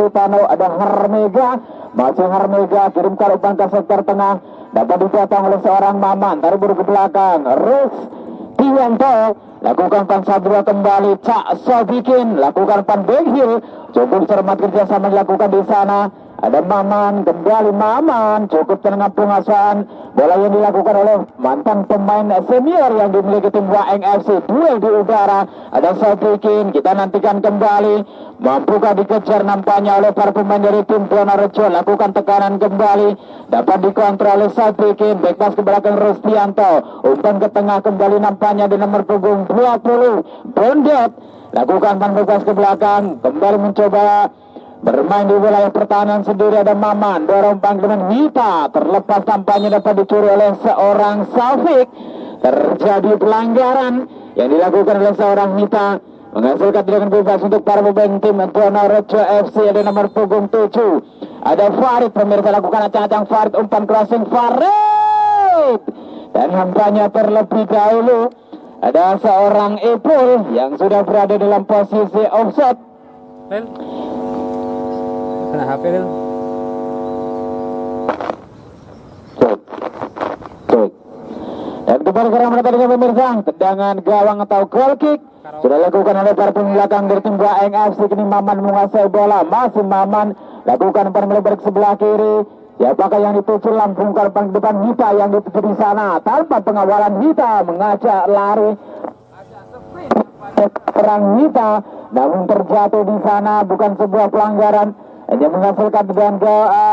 Kapitano, ada Harmega, masih Harmega kirimkan umpan ke sektor tengah, dapat dipotong oleh seorang Maman, tarik buru ke belakang, Tianto lakukan pan Sadra kembali, Cak Sobikin lakukan pan Benghil, cukup cermat kerjasama dilakukan di sana. Ada Maman, kembali Maman, cukup tenang pengasuhan bola yang dilakukan oleh mantan pemain senior yang dimiliki tim Waeng FC. Duel di udara, ada Sobikin, kita nantikan kembali, mampukah dikejar nampaknya oleh para pemain dari tim Donorejo, lakukan tekanan kembali, dapat dikontrol oleh Sobikin, back pass ke belakang Rustianto, umpan ke tengah kembali nampaknya di nomor punggung 20, Bondet, lakukan pan bebas ke belakang, kembali mencoba bermain di wilayah pertahanan sendiri, ada Maman, dorong umpan dengan Hita, terlepas tampaknya dapat dicuri oleh seorang Safik. Terjadi pelanggaran yang dilakukan oleh seorang Hita, menghasilkan dengan bebas untuk para pemain tim Donorejo FC. Ada nomor punggung 7, ada Farid, pemirsa, lakukan acang-acang Farid, umpan crossing Farid, dan nampaknya terlebih dahulu ada seorang Ipul yang sudah berada dalam posisi offset. Kena HP Ril. Cek. Dan kembali sekarang menetapkan pemirsa, tendangan gawang atau goal kick sudah dilakukan oleh para pembelakang dari tim Waeng FC. Kini Maman menguasai bola, masih Maman lakukan umpan melebar ke sebelah kiri. Siapakah yang dituju, lambungkan umpan ke depan, Hita yang dituju di sana tanpa pengawalan. Hita mengajak lari perang Hita, namun terjatuh di sana, bukan sebuah pelanggaran, hanya menghasilkan dengan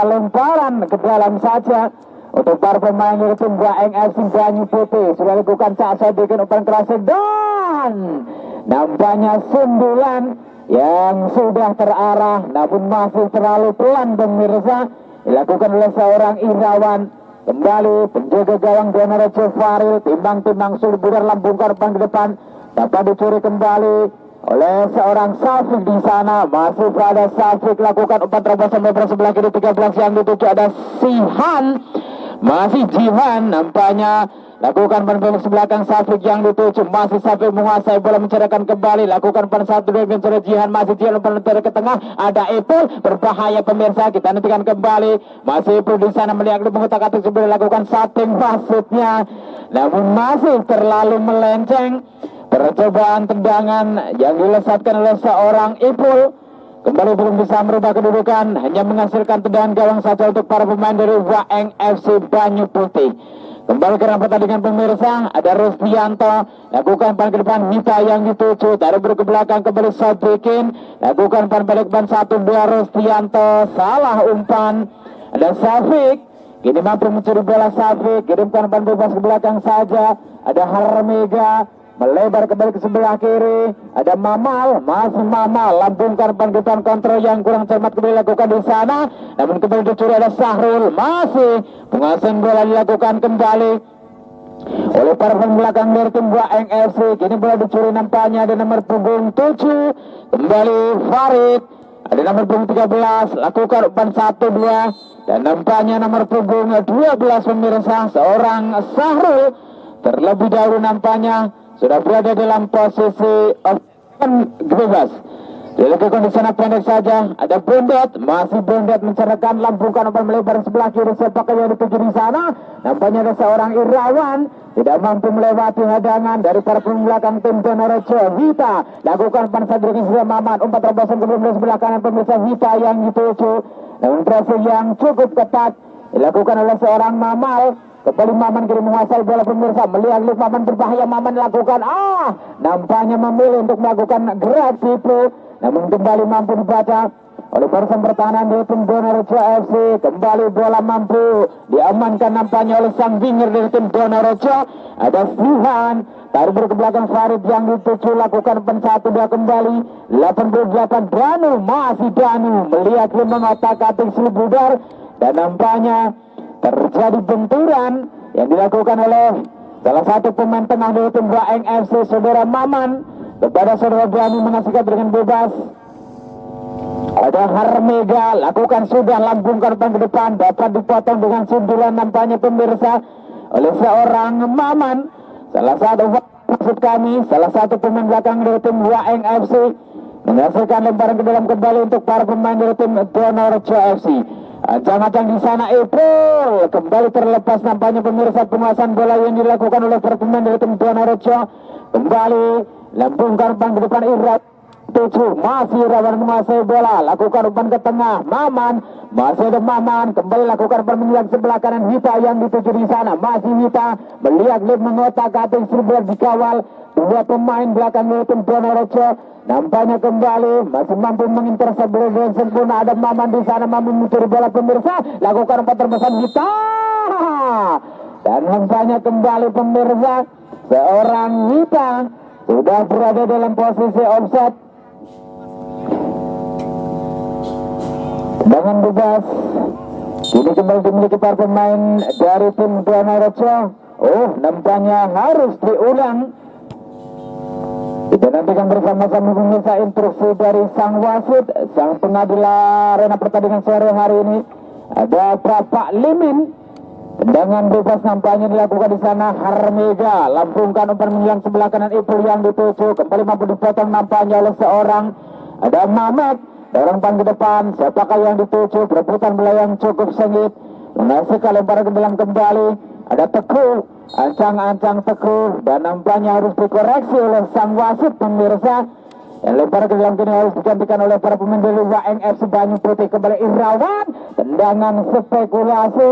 lemparan ke dalam saja untuk para pemain dari tim Waeng FC Banyu Putih. Sudah lakukan Cak Sobikin, umpan keras dan nampaknya sundulan yang sudah terarah namun masih terlalu pelan pemirsa, dilakukan oleh seorang Irawan. Kembali penjaga gawang Donorejo Faril, timbang-timbang sulit budar, lambungkan umpan ke depan, dapat dicuri kembali oleh seorang Safik di sana. Masih pada Safik, lakukan umpan terobosan lebar sebelah kiri 13 yang dituju, ada Sihan, masih Jihan nampaknya lakukan umpan bebas belakang Safik yang dituju, masih Safik menguasai bola, mencerahkan kembali, lakukan umpan satu dua mencari Jihan, masih Jihan umpan ke tengah, ada Ipul, berbahaya pemirsa, kita nantikan kembali, masih Ipul di sana melihat mengutak-atik sebelum lakukan setting maksudnya, namun masih terlalu melenceng. Percobaan tendangan yang dilesatkan oleh seorang Ipul kembali belum bisa merubah kedudukan, hanya menghasilkan tendangan gawang saja untuk para pemain dari Waeng FC Banyu Putih. Kembali ke pertandingan pemirsa, ada Rustianto, lakukan umpan ke depan, Hita yang dituju, tarik ke belakang kembali Sobikin, lakukan umpan balik umpan 1-2 Rustianto, salah umpan, ada Safik, kini mampu mencuri bola Safik, kirimkan umpan bebas ke belakang saja, ada Harmega, melebar kembali ke sebelah kiri, ada Mamal, masih Mamal, lambungkan umpan ke depan, kontrol yang kurang cermat kembali dilakukan di sana, namun kembali dicuri, ada Sahrul, masih penguasaan bola dilakukan kembali oleh para pembelakang dari tim Waeng FC. Kini bola dicuri nampaknya ada nomor punggung 7, kembali Farid, ada nomor punggung 13, lakukan umpan 1-2, dan nampaknya nomor punggung 12 pemirsa, seorang Sahrul terlebih dahulu nampaknya sudah berada dalam posisi bebas. Dilakukan di sana pendek saja, ada Bondet, masih Bondet mencerahkan, lambungkan umpan melebar sebelah kiri, siapakah yang dituju di sana? Nampaknya ada seorang Irawan, tidak mampu melewati hadangan dari para pembelakang tim Donorejo. Hita lakukan umpan sadri ke sebelah Maman, umpan terobosan ke sebelah kanan pemirsa, Hita yang dituju, namun berhasil yang cukup ketat dilakukan oleh seorang Mamal. Kembali Maman kiri menguasai bola pemirsa, melihat Maman berbahaya, Maman lakukan nampaknya memilih untuk melakukan gerak situ, namun kembali mampu dibaca oleh barisan pertahanan dari tim Donorejo FC. Kembali bola mampu diamankan nampaknya oleh sang winger dari tim Donorejo, ada Sihan, tarik ke belakang Farid yang dituju, lakukan pen 1-2 kembali 88 Danu, masih Danu melihat mengotak-atik Slibudar, dan nampaknya terjadi benturan yang dilakukan oleh salah satu pemain tengah dari tim Waeng FC, saudara Maman, kepada saudara Danu, mengasihkan dengan bebas. Ada Harmega, lakukan sudah, lambungkan umpan ke depan, dapat dipotong dengan sundulan nampaknya pemirsa oleh seorang Maman, salah satu maksud kami, salah satu pemain belakang dari tim Waeng FC. menghasilkan lemparan ke dalam kembali untuk para pemain dari tim Donorejo FC. Ancang-ancang di sana Ipul kembali terlepas nampaknya pemirsa, penguasaan bola yang dilakukan oleh para pemain dari tim Donorejo. Kembali lambungkan umpan ke depan Irawan 7, masih Irawan menguasai bola, lakukan umpan ke tengah Maman, masih ada Maman, kembali lakukan permainan sebelah kanan Hita yang dituju di sana, masih Hita melihat Lip mengotak atas sebelah dikawal dua pemain belakang tim Donorejo. Nampaknya kembali masih mampu mengintercept bola dengan sempurna, ada Maman di sana, mampu mencuri bola pemirsa, lakukan umpan terbesan Hita, dan nampaknya kembali pemirsa seorang Hita sudah berada dalam posisi offset. Dengan bebas ini kembali dimiliki para pemain dari tim Donorejo. Nampaknya harus diulang. Kita nantikan bersama-sama pemirsa instruksi dari sang wasit, sang pengadil arena pertandingan sore hari ini. Ada Bapak Limin. Tendangan bebas nampaknya dilakukan di sana Harmega, lambungkan umpan menjelang sebelah kanan Ipul yang dituju, kembali mampu dipotong nampaknya oleh seorang ada Mamet. Dorong pan ke depan, siapakah yang dituju, berebutan bola yang cukup sengit, menghasilkan lemparan ke dalam kembali, ada Teguh, ancang-ancang Teguh, dan nampaknya harus dikoreksi oleh sang wasit pemirsa, dan lemparan ke dalam kini harus digantikan oleh para pemain dari Waeng FC Banyu Putih. Kembali Irawan, tendangan spekulasi,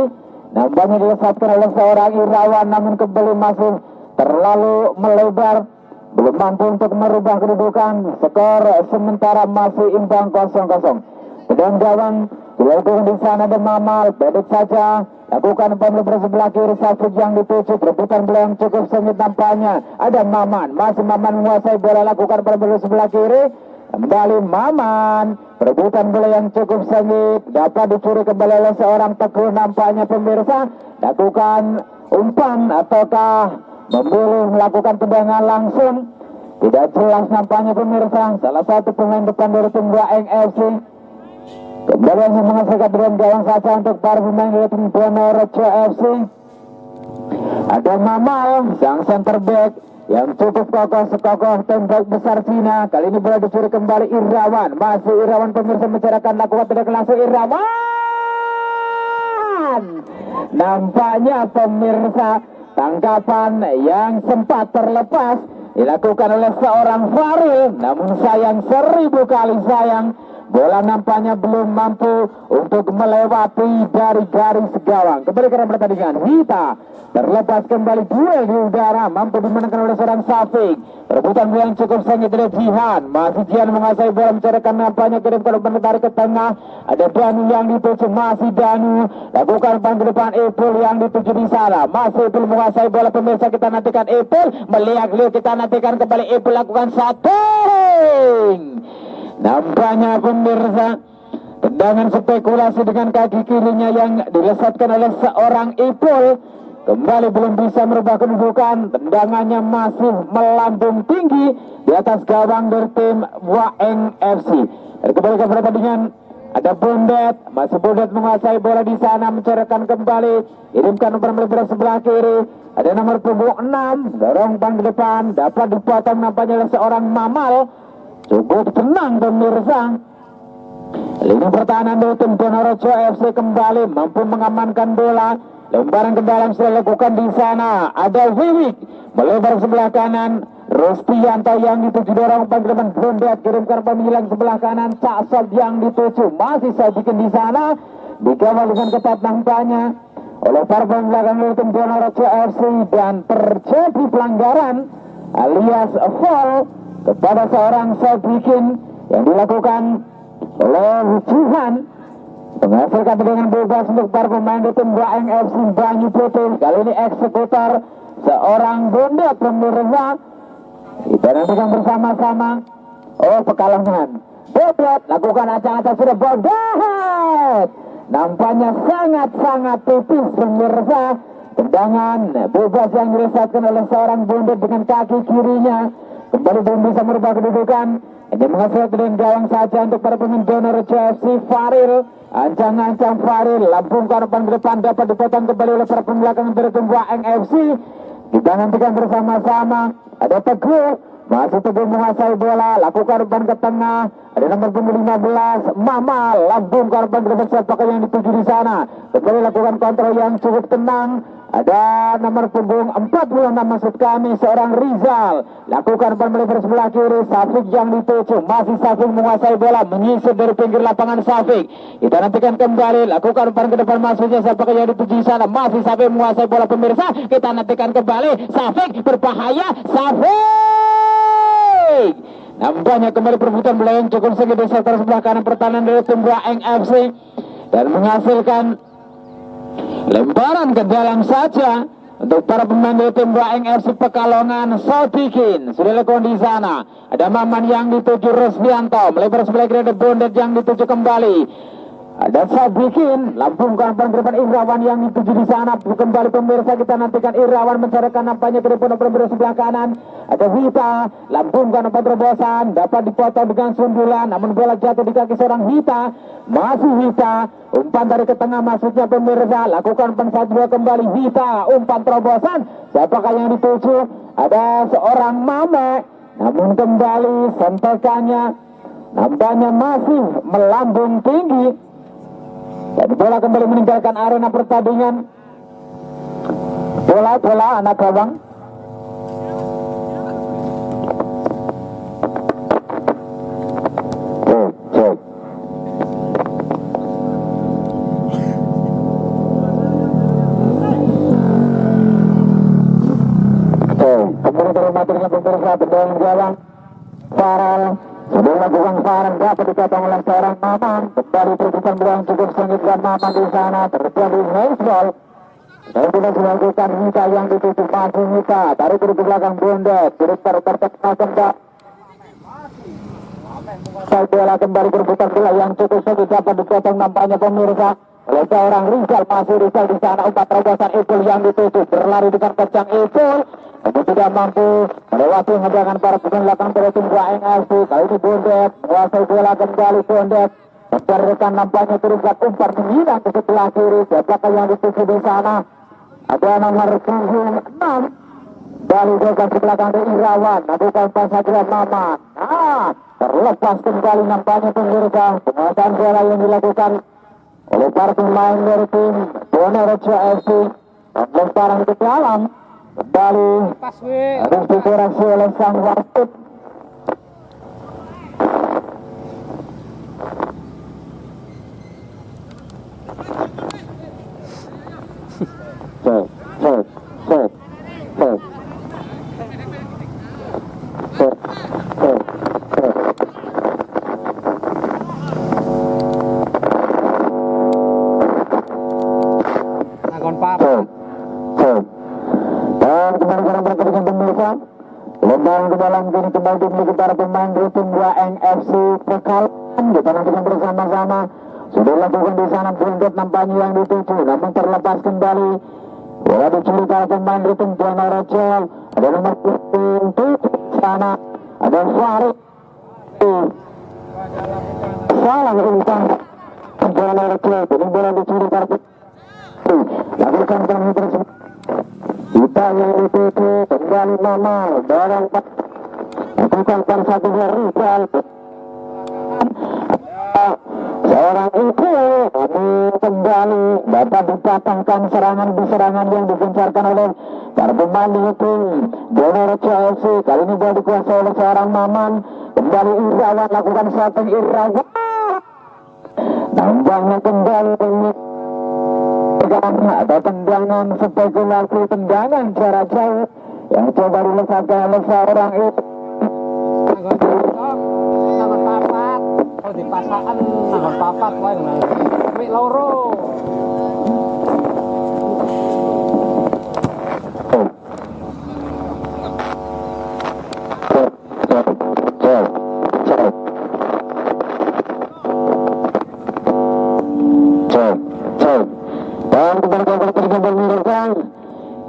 nampaknya dilesatkan oleh seorang Irawan, namun kembali masih terlalu melebar, belum mampu untuk merubah kedudukan. Skor sementara masih imbang 0-0. Pedang gawang dilakukan di sana ada Mamal, bedek saja lakukan umpan lebar sebelah kiri Safik yang dituju, perebutan bola yang cukup sengit nampaknya ada Maman, masih Maman menguasai bola, lakukan bola sebelah kiri, kembali Maman, perebutan bola yang cukup sengit dapat dicuri kembali oleh seorang Teguh nampaknya pemirsa, lakukan umpan ataukah memilih melakukan tendangan langsung, tidak jelas nampaknya pemirsa. Salah satu pemain depan dari tim Waeng FC kembali hanya menghasilkan dengan gawang saja untuk para pemain dari tim Donorejo FC. Ada Mamal, sang center back yang cukup kokoh, sekokoh tembok besar Cina. Kali ini bola dicuri kembali Irawan, masih Irawan pemirsa mencerahkan, lakukan tendangan langsung Irawan. Nampaknya pemirsa tangkapan yang sempat terlepas dilakukan oleh seorang Faril, namun sayang, 1000 kali sayang, bola nampaknya belum mampu untuk melewati dari garis gawang. Kembali ke dalam pertandingan, Hita terlepas kembali, duel di udara, mampu dimenangkan oleh seorang Safik. Perebutan bola yang cukup sengit dari Jihan, masih Jihan menguasai bola, mencerahkan nampaknya kirimkan umpan tarik ke tengah, ada Danu yang dituju, masih Danu, lakukan umpan ke depan Ipul yang dituju di sana, masih Ipul menguasai bola pemirsa, kita nantikan Ipul melihat Leo, kita nantikan kembali Ipul lakukan satu. Nampaknya pemirsa tendangan spekulasi dengan kaki kirinya yang dilesatkan oleh seorang Ipul, kembali belum bisa merubah kedudukan, tendangannya masih melambung tinggi di atas gawang dari tim Waeng FC. Dan kembali ke pertandingan, ada Bondet, masih Bondet menguasai bola di sana, mencerahkan kembali, kirimkan umpan melebar sebelah kiri, ada nomor punggung 6, dorong umpan ke depan, dapat dipotong nampaknya oleh seorang Mamal, cukup tenang pemirsa. Lini pertahanan dari tim Donorejo FC kembali mampu mengamankan bola. Lemparan ke dalam sudah dilakukan di sana. Ada Wiwik melebar sebelah kanan. Rustianto yang dituju, dorong umpan ke depan. Bondet kirimkan pemilang sebelah kanan. Saksab yang dituju, masih saya bikin di sana. Dikawal dengan ketat nampaknya oleh para pemain belakang dari tim Donorejo FC, dan terjadi pelanggaran alias foul kepada seorang Sadikin yang dilakukan oleh Jihan, menghasilkan tendangan bebas untuk para pemain di tim Waeng FC Banyu Putih. Kali ini eksekutor seorang Bondet pemirsa. Kita nantikan bersama-sama. Pekalongan Bondet lakukan acang-acang, sudah Bondet nampaknya sangat-sangat tipis pemirsa. Tendangan bebas yang dilesatkan oleh seorang Bondet dengan kaki kirinya, kembali belum bisa merubah kedudukan. Ini menghasilkan dengan gawang saja untuk para pemain Donorejo FC. Faril, ancang-ancang Faril, lambungkan umpan ke depan, dapat dipotong kembali oleh para pembelakang dari tim Waeng FC. Kita nantikan bersama-sama. Ada Teguh, masih teguh menguasai bola, lakukan umpan ke tengah. Ada nomor punggung 15, Mama, lambungkan umpan ke depan siapakah yang dituju di sana. Kembali lakukan kontrol yang cukup tenang. Ada nomor punggung 46 maksud kami, seorang Rizal. Lakukan umpan melebar sebelah kiri, Safik yang dituju. Masih Safik menguasai bola, menyisir dari pinggir lapangan Safik. Kita nantikan kembali, lakukan umpan ke depan maksudnya siapakah yang dituju di sana. Masih Safik menguasai bola pemirsa. Kita nantikan kembali, Safik berbahaya, Safik. Nampaknya kembali perebutan bola yang cukup sengit di sektor sebelah kanan pertahanan dari tim Buaeng FC dan menghasilkan lemparan ke dalam saja untuk para pemain dari tim Buaeng FC Pekalongan. Sodikin sudah lakukan di sana. Ada Maman yang dituju Rusdianto, melebar sebelah kiri ada Bondet yang dituju kembali. Ada Sadikin, lambungkan umpan ke depan Irawan yang dituju di sana. Kembali pemirsa, kita nantikan Irawan mencarikan nampaknya ke depan pemirsa sebelah kanan. Ada Hita, lambungkan umpan terobosan, dapat dipotong dengan sundulan, namun bola jatuh di kaki seorang Hita. Masih Hita, umpan dari ke tengah maksudnya pemirsa, lakukan umpan satu kembali Hita, umpan terobosan. Siapakah yang dituju? Ada seorang Mame, namun kembali sentekannya nampaknya masih melambung tinggi. Dan bola kembali meninggalkan arena pertandingan. Bola anak gawang. Kembali terhormatinya pemirsa berdoa gawang. Farel sudah melakukan Farel dapat dikatakan oleh seorang Maman. Kembali terbuka bola yang cukup sengit dan Maman di sana terjadi handball. Dan sudah dilakukan Hita yang ditutup masih Hita. Tarik ke belakang Bondet. Direktur tertekan kembali. Bola kembali berputar bola yang cukup sengit dapat dikatakan nampaknya pemirsa oleh seorang Rizal. Masih Rizal di sana, umpan terobosan Ipul yang ditutup berlari dengan kencang Ipul. Namun tidak mampu melewati hadangan para pemain belakang dari tim Buaeng FC. Kali ini Bondet menguasai bola kembali Bondet. Mencarikan nampaknya teruskan umpan menghilang ke sebelah kiri. Siapakah yang dituju di sana? Ada nomor 6. Bali dekat sebelah kanan Irawan. Lakukan pas saja Mama. Terlepas kembali nampaknya pemirsa. Penguasaan bola yang dilakukan oleh para pemain dari tim Bonerejo FC. Lemparan ke dalam. Kembali harus dikoreksi oleh sang wasit. Lemparan ke dalam kini kembali dimiliki para pemain dari tim Buaeng FC Pekalongan. Kita nantikan bersama-sama. Sudah lakukan di sana Bondet nampaknya yang dituju, namun terlepas kembali. Bola dicuri para pemain dari tim Bonerejo. Ada nomor 7 di sana. Ada Farid. Salah umpan Bonerejo. Jadi bola dicuri para pemain. Lakukan kami tersebut. Kita yang dituju kembali Mama dorong lakukan pan satu Rizal. Seorang itu kembali dapat dipatangkan serangan yang digencarkan oleh para pemain itu Bonerejo FC. Kali ini bola dikuasai oleh seorang Maman. Kembali Irawan lakukan setting Irawan. Nampaknya kembali ada tendangan spekulasi, tendangan jarak jauh yang coba dilesakan oleh seorang itu. Nangon papat, kalau dipasangkan nangon papat, wah nggak loro.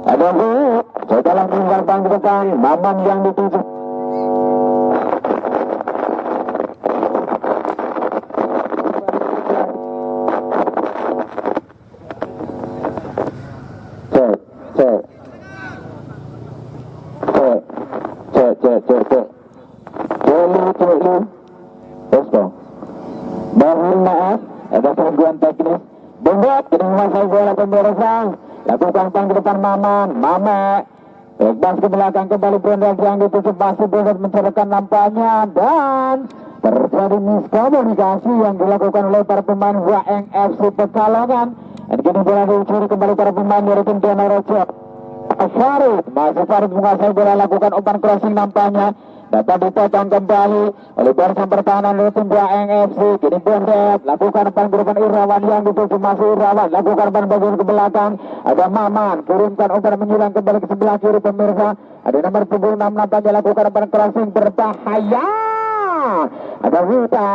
Ada Bu, setelah meninggalkan ke depan, Maman yang dituju. Cek. gangguan teknis. Bondet kini menguasai bola pemirsa. Lakukan umpan ke depan Maman. Mame bebas ke belakang kembali Bondet yang ditutup masih Bondet menceritakan nampaknya dan terjadi miskomunikasi yang dilakukan oleh para pemain WAEng FC Pekalongan. Dan kini bola dicuri kembali para pemain dari tim Donorejo. Farid masih Farid menguasai bola, lakukan umpan crossing nampaknya dapat dipotong kembali oleh barisan pertahanan dari tim WAEng FC. Kini Bondet lakukan umpan ke depan Irawan yang dituju masih Irawan, lakukan umpan bagian ke belakang, ada Maman kirimkan umpan menyulang kembali ke sebelah kiri pemirsa, ada nomor 76 nampaknya lakukan umpan crossing berbahaya, ada Wita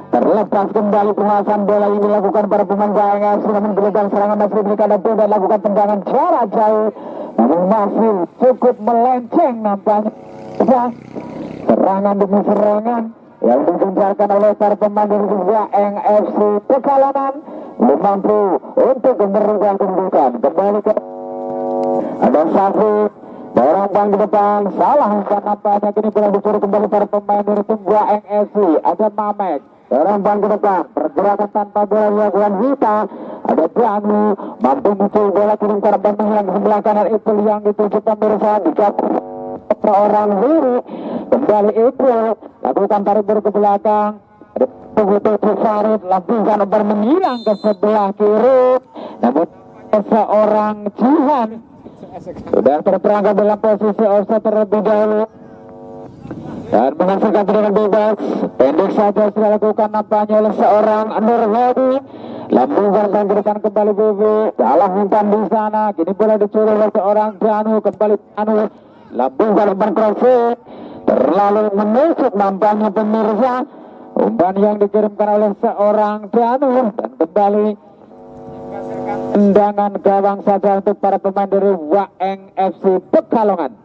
terlepas kembali penguasaan bola yang dilakukan para pemain WAEng FC, namun gelombang serangan masih diberikan dan Bondet lakukan tendangan jarak jauh namun masih cukup melenceng nampaknya. Serangan demi serangan yang digencarkan oleh para pemain dari WAEng FC Pekalongan belum mampu untuk memberikan kedudukan. Kembali ke ada Safi dorong bang di depan, salah umpan nampaknya, kini bola dicuri kembali para pemain dari tim WAEng FC. Ada Mamek dorong bang ke depan, pergerakan tanpa bola dilakukan Wita, ada Danu mampu muncul bola kini para pemain yang sebelah kanan itu yang dituju pemirsa dicapai seorang diri kembali itu lakukan tarik ke belakang, ada begitu Farid lakukan umpan menghilang ke sebelah kiri, namun seorang Jihan sudah terperangkap dalam posisi offside terlebih dahulu dan menghasilkan tendangan bebas pendek saja sudah lakukan nampaknya oleh seorang Nurhadi. Lambungkan dan gerakan kembali BB, salah umpan di sana, kini bola dicuri oleh seorang Danu, kembali Danu lambungkan umpan crossing terlalu menusuk nampaknya pemirsa, umpan yang dikirimkan oleh seorang Danu dan kembali tendangan gawang saja untuk para pemain dari WAEng FC Pekalongan.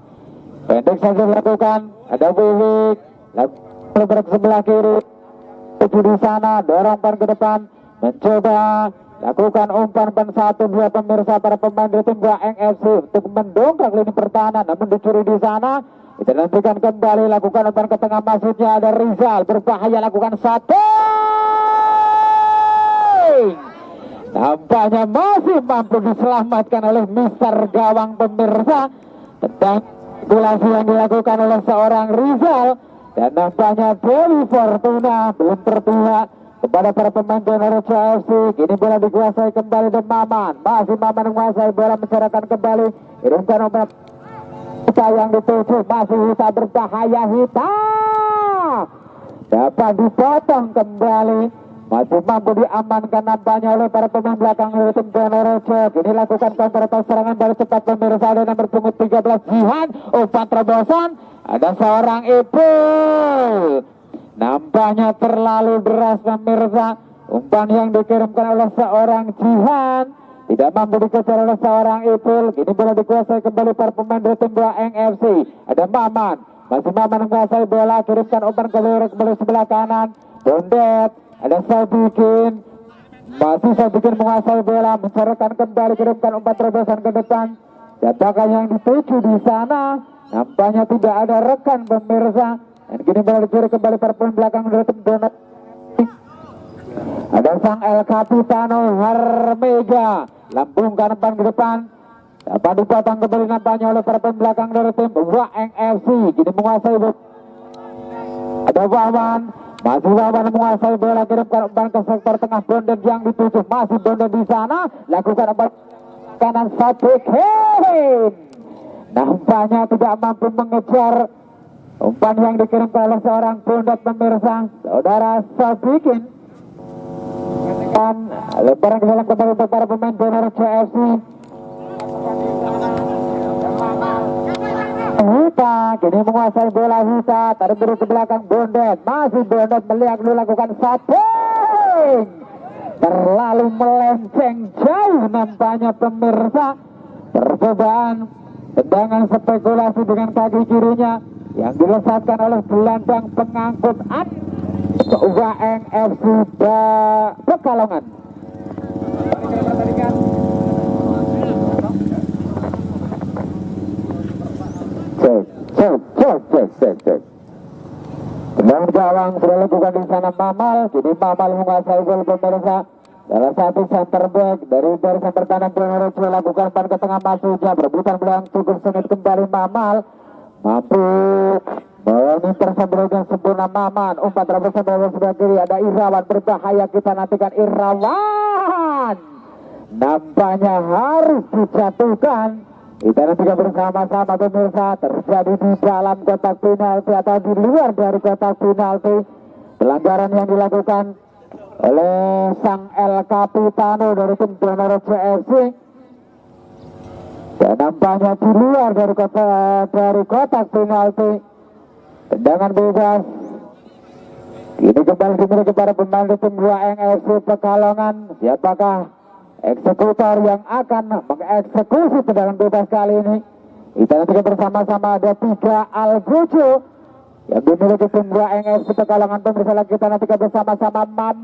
Pendek saja dilakukan, ada Wiwik lalu sebelah kiri tuju di sana, dorong umpan ke depan, mencoba lakukan umpan 1-2 pemirsa para pemain dari tim WAEng FC untuk mendongkrak lini pertahanan, namun dicuri di sana. Kita nantikan kembali, lakukan umpan ke tengah, maksudnya ada Rizal berbahaya, lakukan satu. Nampaknya masih mampu diselamatkan oleh Mister Gawang pemirsa. Tentang regulasi yang dilakukan oleh seorang Rizal dan nampaknya Dewi Fortuna belum berpihak kepada para pemain Donorejo FC. Kini bola dikuasai kembali dan Maman, masih Maman menguasai bola, mencerahkan kembali, kirimkan umpan Hita yang dituju, masih Hita berbahaya, Hita dapat dipotong kembali, masih mampu diamankan nampaknya oleh para pemain belakang dari tim Donorejo. Kini lakukan counter attack serangan dari cepat pemirsa, ada nomor punggung 13 Jihan, umpan terobosan, ada seorang Ipul. Nampaknya terlalu deras pemirsa, umpan yang dikirimkan oleh seorang Jihan tidak mampu dikejar oleh seorang Ipul. Kini bola dikuasai kembali para pemain dari tim WAEng FC. Ada Maman, masih Maman menguasai bola, kirimkan umpan kembali sebelah kanan. Bondet, ada Sadikin, masih Sadikin menguasai bola, mencerahkan kembali, kirimkan umpan terobosan ke depan. Siapakah yang dituju di sana? Nampaknya tidak ada rekan pemirsa. Dan kini bola dicuri kembali para pemain belakang dari tim Donat. Ada sang El Capitano Harmega, lambungkan umpan ke depan, dapat dipotong kembali nampaknya oleh para pemain belakang dari tim WAEng FC. Kini menguasai bola, ada Wawan, masih Wawan menguasai bola, kirimkan umpan ke sektor tengah. Bondet yang dituju, masih Bondet di sana, lakukan umpan kanan Sadikin, nampaknya tidak mampu mengejar umpan yang dikirimkan oleh seorang Bondet pemirsa. Saudara Sadikin dan lemparan ke dalam kembali untuk para pemain Donorejo FC. Hita kini menguasai bola, Hita tarik beri ke belakang Bondet, masih Bondet melihat dulu, lakukan setting terlalu melenceng jauh nampaknya pemirsa. Percobaan tendangan spekulasi dengan kaki kirinya yang dilesatkan oleh gelandang pengangkut WAEng FC Pekalongan. Cek. Tendangan gawang sudah lakukan di sana Mamal. Jadi Mamal menguasai gol pemirsa. Salah satu center back dari barisan pertahanan Donorojo lakukan pan ke tengah masuknya, perebutan belakang cukup sengit kembali Mamal mampu meminter sambil sempurna Maman, umpan terus sebelah kiri ada Irawan, berbahaya, kita nantikan Irawan nampaknya harus dijatuhkan. Kita nantikan bersama-sama pemirsa, terjadi di dalam kotak penalti atau di luar dari kotak penalti. Pelanggaran yang dilakukan oleh sang El Capitano dari tim Donorojo FC, dan nampaknya di luar dari kotak penalti. Tendangan bebas ini kembali dimiliki para pemain tim WAEng FC Pekalongan. Siapakah eksekutor yang akan mengeksekusi tendangan bebas kali ini? Kita nantikan bersama-sama, ada 3 Algojo yang dimiliki tim WAEng FC Pekalongan. Pemirsa, kita nantikan bersama-sama Mamon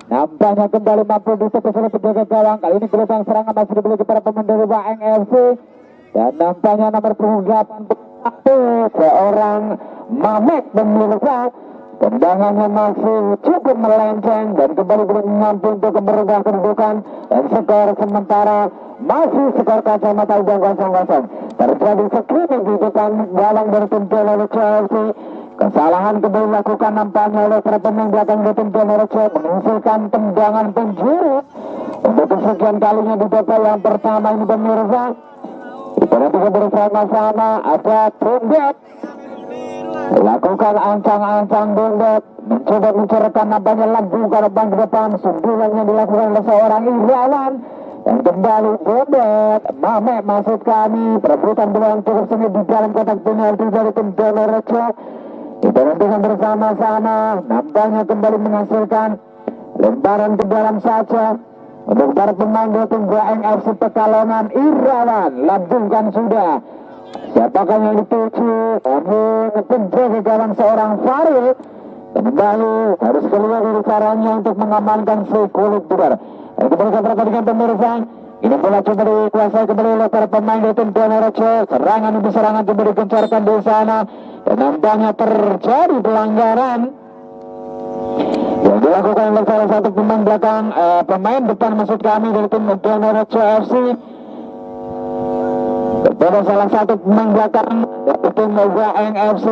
nampaknya kembali mampu disetus oleh penjaga gawang. Kali ini gelombang serangan masih dimiliki para pemain dari WAEng FC, dan nampaknya nomor 81 seorang Mamek memiliki tendangannya masih cukup melenceng dan kembali belum mampu untuk merubah kedudukan, dan skor sementara masih skor kacamata hijau 0-0. Terjadi screening di depan gawang dari tim Donorojo FC. Kesalahan kembali dilakukan nampaknya oleh para pemain belakang dari tim Donorojo, mengusulkan tendangan penjuru untuk kesekian kalinya di babak yang pertama ini pemirsa. Kita nanti bersama-sama ada Bondet lakukan ancang-ancang. Bondet mencoba mencoretkan nampaknya lambung ke depan, sundulan yang dilakukan oleh seorang Irawan, dan kembali Bondet Mamek maksud kami, perebutan bola yang cukup sengit di dalam kotak penalti dari tim Donorojo. Kita nantikan bersama-sama, nampaknya kembali menghasilkan lemparan ke dalam saja untuk para pemain dari tim WAEng FC Pekalongan. Irawan lambungkan sudah, siapakah yang dituju? Namun penjaga gawang seorang Faril kembali harus keluar dari caranya untuk mengamankan si kulit bubar. Dan kembali ke pertandingan pemirsa, ini bola coba dikuasai kembali oleh para pemain dari tim Donorojo. Serangan demi serangan coba digencarkan di sana, dan nampaknya terjadi pelanggaran yang dilakukan oleh salah satu pemain belakang, pemain depan maksud kami dari tim Donorojo FC, kepada salah satu pemain belakang dari tim WAEng FC.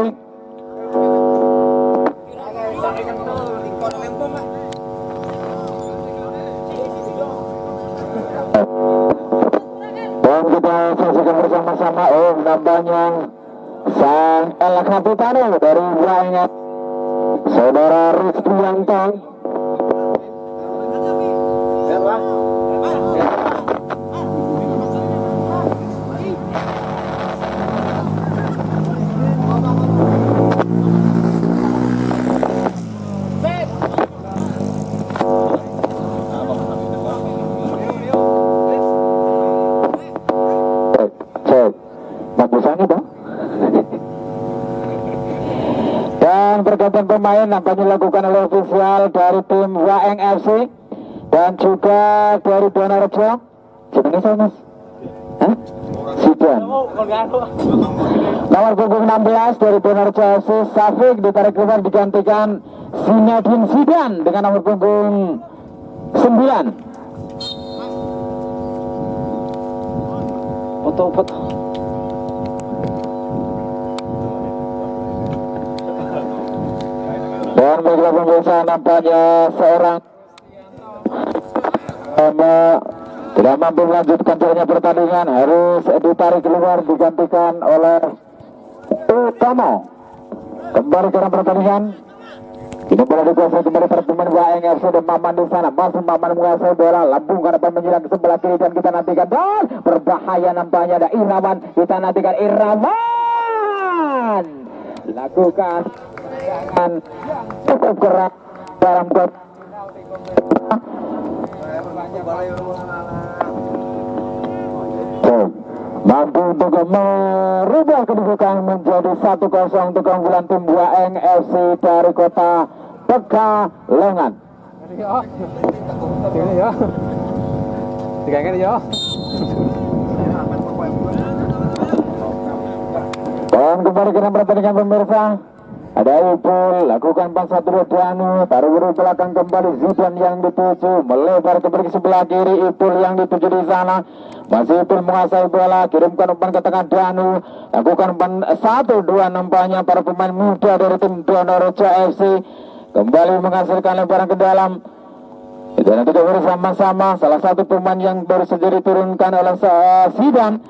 Dan kita saksikan bersama-sama nampaknya sang El Capitano dari WAEng saudara Rizkrianto. Dan pergantian pemain nampaknya dilakukan oleh ofisial dari tim WAEng FC dan juga dari Donorojo. Jenenge saya Mas? Hah? Sidan. Nomor punggung 16 dari Donorojo FC, Safik ditarik keluar digantikan Zinedine Zidane dengan nomor punggung 9. Foto-foto. Dan baiklah pemirsa, nampaknya seorang tidak mampu melanjutkan jalannya pertandingan, harus ditarik keluar digantikan oleh Utomo. Kembali ke dalam pertandingan. Ini bola dikuasai kembali para pemain WAEng FC dan Maman di sana. Masih Maman menguasai bola, lambung ke depan menyerang ke sebelah kiri, dan kita nantikan, dan berbahaya nampaknya ada Irawan. Kita nantikan Irawan lakukan jangan cukup keras dalam kot. Mampu untuk merubah kedudukan menjadi 1-0 untuk keunggulan tim WAEng FC dari kota Pekalongan. Ini ya. Diganggu ya. Dan kembali ke dalam pertandingan pemirsa. Ada Ipul, lakukan pas 1-2 Danu, taruh beri belakang kembali Zidan yang dituju, melebar kembali ke sebelah kiri, Ipul yang dituju di sana. Masih Ipul menguasai bola, kirimkan umpan ke tengah Danu, lakukan umpan 1-2 nampaknya para pemain muda dari tim Donorejo FC kembali menghasilkan lemparan ke dalam. Dan nanti bersama-sama salah satu pemain yang baru saja diturunkan oleh Zidan,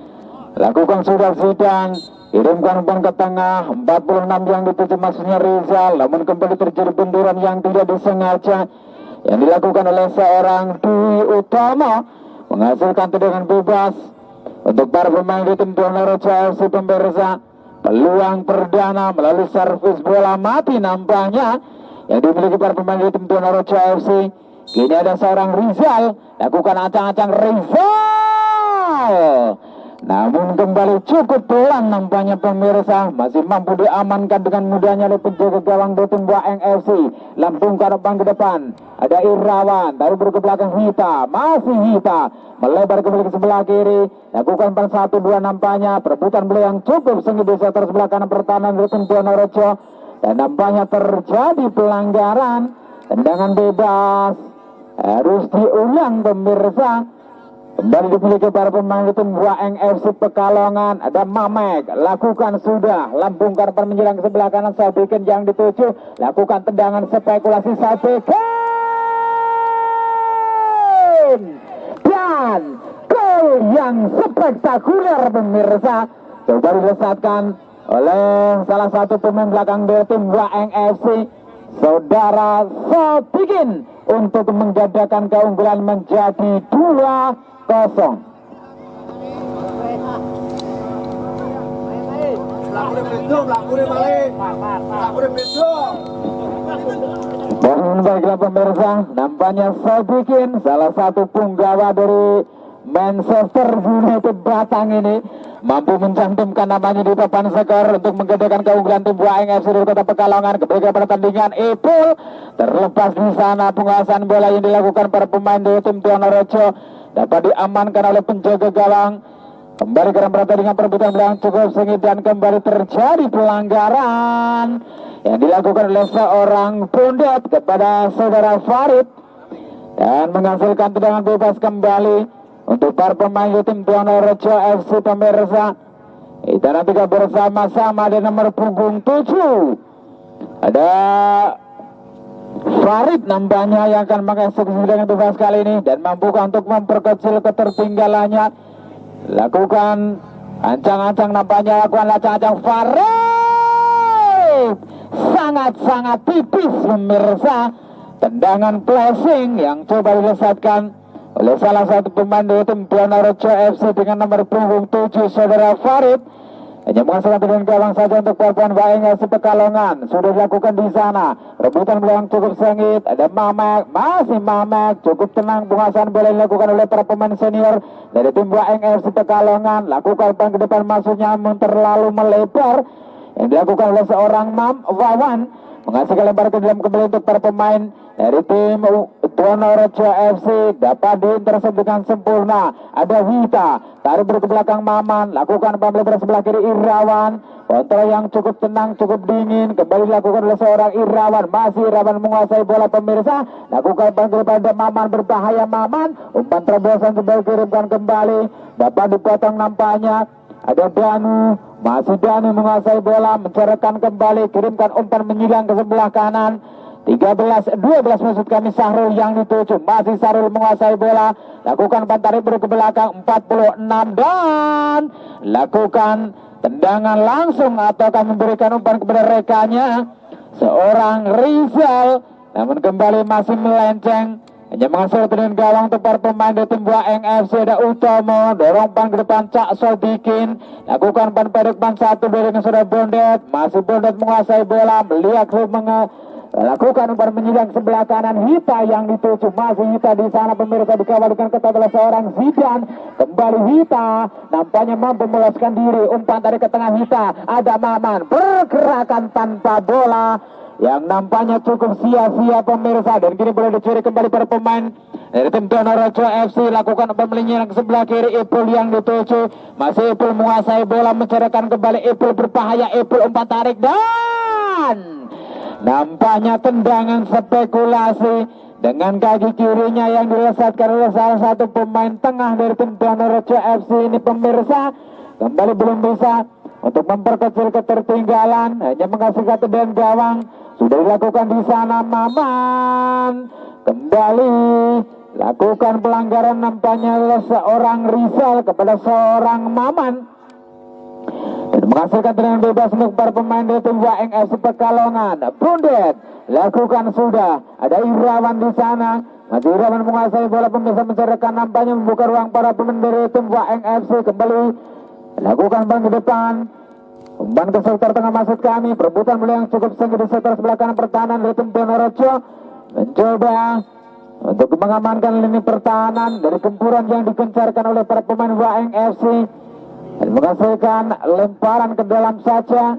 lakukan sudah Zidan. Kirimkan umpan ke tengah, 46 yang dituju maksudnya Rizal, namun kembali terjadi benturan yang tidak disengaja yang dilakukan oleh seorang Dwi Utomo, menghasilkan tendangan bebas untuk para pemain di tim Donorejo FC. Pemirsa, peluang perdana melalui servis bola mati nampaknya yang dimiliki para pemain di tim Donorejo FC. Kini ada seorang Rizal, lakukan acang-acang Rizal, namun kembali cukup pelan nampaknya pemirsa, masih mampu diamankan dengan mudahnya oleh penjaga gawang dari tim Waeng FC. Lambungkan umpan ke depan, ada Irawan, taruh ke belakang Hita, masih Hita, melebar kembali ke sebelah kiri, lakukan umpan 1-2 nampaknya, perebutan beliau yang cukup sengit di sektor sebelah kanan pertahanan dari tim Donorejo, dan nampaknya terjadi pelanggaran, tendangan bebas, harus diulang pemirsa. Kembali dimiliki para pemain tim Waeng FC Pekalongan. Ada Mamek, lakukan sudah, lambungkan umpan menjelang ke sebelah kanan, Sabikin yang dituju, lakukan tendangan spekulasi Sabikin, dan gol yang spektakuler pemirsa, coba dilesatkan oleh salah satu pemain belakang dari tim Waeng FC, saudara Sabikin, untuk menggandakan keunggulan menjadi 2-0. Dan baiklah pemirsa, nampaknya Sabikin, salah satu punggawa dari Manchester United Batang ini, mampu mencantumkan namanya di papan skor untuk menggandakan keunggulan tim Waeng FC dari Kota Pekalongan. Ketika pertandingan Ipul terlepas di sana, penguasaan bola yang dilakukan para pemain dari tim Donorejo dapat diamankan oleh penjaga gawang. Kembali ke dalam pertandingan, perebutan belakang cukup sengit dan kembali terjadi pelanggaran yang dilakukan oleh seorang Bondet kepada saudara Farid dan menghasilkan tendangan bebas kembali untuk para pemain tim Donorejo FC pemirsa. Kita nanti bersama-sama di nomor punggung 7 ada Farid nampaknya yang akan mengeksekusi dengan bebas kali ini dan mampu untuk memperkecil ketertinggalannya. Lakukan ancang-ancang nampaknya, lakukan ancang-ancang Farid, sangat-sangat tipis pemirsa. Tendangan flashing yang coba dilesatkan oleh salah satu pemain dari tim Donorejo FC dengan nomor punggung 7 saudara Farid. Hanya menghasilkan tendangan gawang saja untuk perempuan Waeng FC Pekalongan. Sudah dilakukan di sana. Rebutan bola yang cukup sengit. Ada Mamek, masih Mamek. Cukup tenang penguasaan bola yang dilakukan oleh para pemain senior dari tim Waeng FC Pekalongan. Lakukan umpan ke depan, maksudnya terlalu melebar yang dilakukan oleh seorang Wawan, menghasilkan lebar ke dalam kembali untuk para pemain dari tim Donorejo FC. Dapat diintercept dengan sempurna. Ada Wita, taruh ke belakang Maman, lakukan umpan lebar sebelah kiri Irawan, kontrol yang cukup tenang, cukup dingin, kembali dilakukan oleh seorang Irawan, masih Irawan menguasai bola pemirsa, lakukan umpan kepada Maman, berbahaya Maman, umpan terobosan kembali kirimkan kembali, dapat dipotong nampaknya. Ada Danu, masih Danu menguasai bola, mencerahkan kembali, kirimkan umpan menyilang ke sebelah kanan. 13-12 maksud kami, Sahrul yang dituju, masih Sahrul menguasai bola, lakukan umpan tarik ke belakang 46 dan lakukan tendangan langsung ataukah memberikan umpan kepada rekannya seorang Rizal, namun kembali masih melenceng. Hanya menghasilkan tendangan gawang untuk para pemain dari tim Waeng FC. Ada Utomo, dorong umpan ke depan Cak Sodikin, lakukan umpan pendek, umpan 1 dengan saudara Bondet, masih Bondet menguasai bola, melihat lakukan umpan menyilang sebelah kanan. Hita yang dituju, masih Hita di sana pemirsa, dikawal dengan ketat oleh seorang Zidan. Kembali Hita, nampaknya mampu meloloskan diri, umpan dari ke tengah Hita. Ada Maman, pergerakan tanpa bola yang nampaknya cukup sia-sia pemirsa, dan kini boleh dicuri kembali para pemain dari tim Donorejo FC. Lakukan umpan menyilang ke sebelah kiri, Ipul yang dituju, masih Ipul menguasai bola, mencerahkan kembali Ipul, berbahaya Ipul, umpan tarik dan Nampaknya tendangan spekulasi dengan kaki kirinya yang dilesatkan oleh salah satu pemain tengah dari tim Donorejo FC ini pemirsa. Kembali belum bisa untuk memperkecil ketertinggalan, hanya menghasilkan tendangan gawang. Sudah dilakukan di sana Maman. Kembali lakukan pelanggaran nampaknya oleh seorang Rizal kepada seorang Maman. Dan menghasilkan tendangan bebas untuk para pemain dari tim Waeng FC Pekalongan. Bundet lakukan sudah. Ada Irawan di sana. Masih Irawan menguasai bola, pemirsa mencerahkan nampaknya membuka ruang para pemain dari tim Waeng FC. Kembali lakukan bang ke depan. Umpan ke sektor tengah maksud kami. Perebutan bola yang cukup sengit di sektor sebelah kanan pertahanan dari tim Donorejo. Mencoba untuk mengamankan lini pertahanan dari gempuran yang dikencarkan oleh para pemain Waeng FC. Dan menghasilkan lemparan ke dalam saja.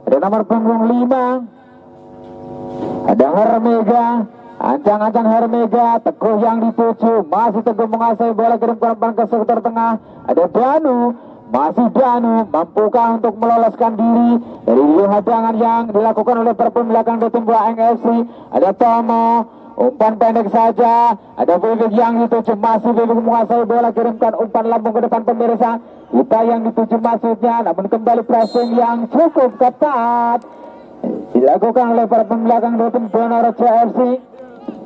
Ada nomor punggung 5. Ada Hermega. Ancang-ancang Hermega. Teguh yang dituju. Masih Teguh menguasai bola, kirimkan umpan ke sektor tengah. Ada Danu. Masih Danu. Mampukah untuk meloloskan diri dari hadangan yang dilakukan oleh para pemain belakang dari tim Waeng FC. Ada Tomo. Umpan pendek saja. Ada Vivik yang dituju. Masih Vivik menguasai bola, kirimkan umpan lambung ke depan pemirsa. Kita yang dituju maksudnya. Namun kembali pressing yang cukup ketat dilakukan oleh para pembelakang dari tim Donorejo FC.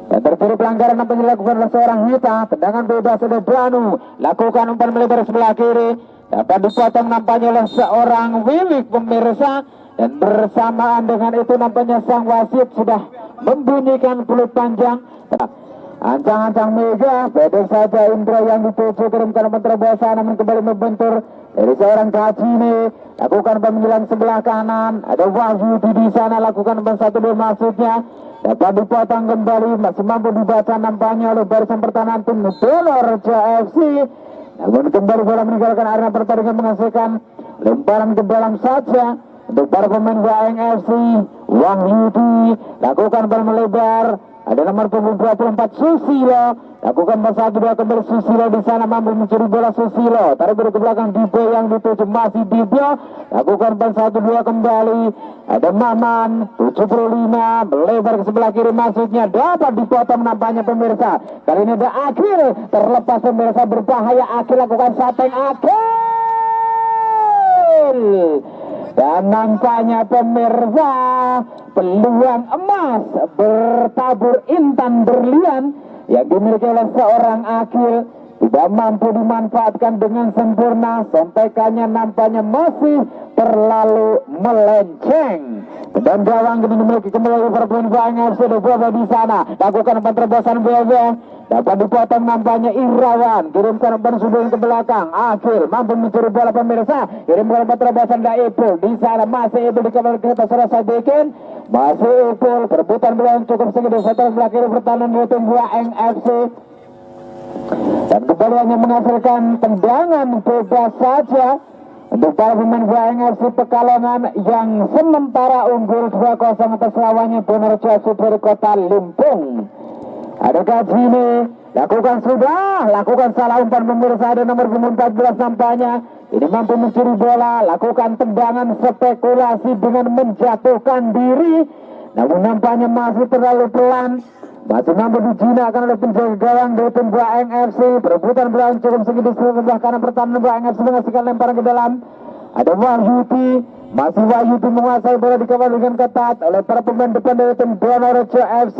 Dan terjadi pelanggaran yang dilakukan oleh seorang Hita. Tendangan bebas oleh Danu. Lakukan umpan melebar sebelah kiri. Dapat dipotong nampaknya oleh seorang Vivik pemirsa. Dan bersamaan dengan itu nampaknya sang wasit sudah membunyikan peluit panjang. Ancang-ancang Mega, pendek saja Indra yang dituju, kirimkan umpan terobosan namun kembali membentur dari seorang Kacine. Lakukan pemilihan sebelah kanan. Ada Wahyu di sana, lakukan umpan 1-2 maksudnya. Dapat dipotong kembali, masih mampu dibaca nampaknya oleh barisan pertahanan tim Donorejo FC. Namun kembali bola meninggalkan arena pertandingan, menghasilkan lemparan ke dalam saja untuk para pemain Waeng FC. Wahyudi lakukan bola melebar. Ada nomor punggung 24 Susilo. Lakukan masa 1-2 kembali Susilo di sana, mampu mencuri bola Susilo. Tarik ke belakang Dibo yang dituju, masih Dibo. Lakukan masa 1-2 kembali. Ada Maman 75 melebar ke sebelah kiri maksudnya. Dapat dipotong nampaknya pemirsa. Kali ini ada Akil terlepas pemirsa, berbahaya. Akil lakukan sateng Akil. Dan nampaknya pemirsa peluang emas bertabur intan berlian yang dimiliki oleh seorang Akil tidak mampu dimanfaatkan dengan sempurna. Sontekannya nampaknya masih terlalu melenceng. Dan gawang ini dimiliki kembali Liverpool Waeng FC. Ada di sana. Lakukan umpan terobosan Bebe. Dapat dipotong nampaknya Irawan. Kirimkan umpan sudah ke belakang. Akil mampu mencuri bola pemirsa. Kirimkan umpan terobosan Daipul. Di sana masih Ipul dikembali ke atas Rasa Dekin. Masih Ipul. Perebutan bola yang cukup sengit di setelah sebelah kiri pertahanan dari tim Waeng FC. Dan kembali hanya menghasilkan tendangan bebas saja untuk para pemain Waeng FC Pekalongan yang sementara unggul 2-0 atas lawannya Donorejo FC dari kota Limpung. Ada Kajine, lakukan salah umpan pemirsa. Ada nomor 14 nampaknya. Ini mampu mencuri bola, lakukan tendangan spekulasi dengan menjatuhkan diri. Namun nampaknya masih terlalu pelan. Masih mampu dijinakkan oleh penjaga gawang dari tim Waeng FC. Perebutan bola cukup sengit di sebelah kanan pertahanan Waeng FC, menghasilkan lemparan ke dalam. Ada Wahyudi, masih Wahyudi menguasai bola, dikawal dengan ketat oleh para pemain depan dari tim Donorejo FC.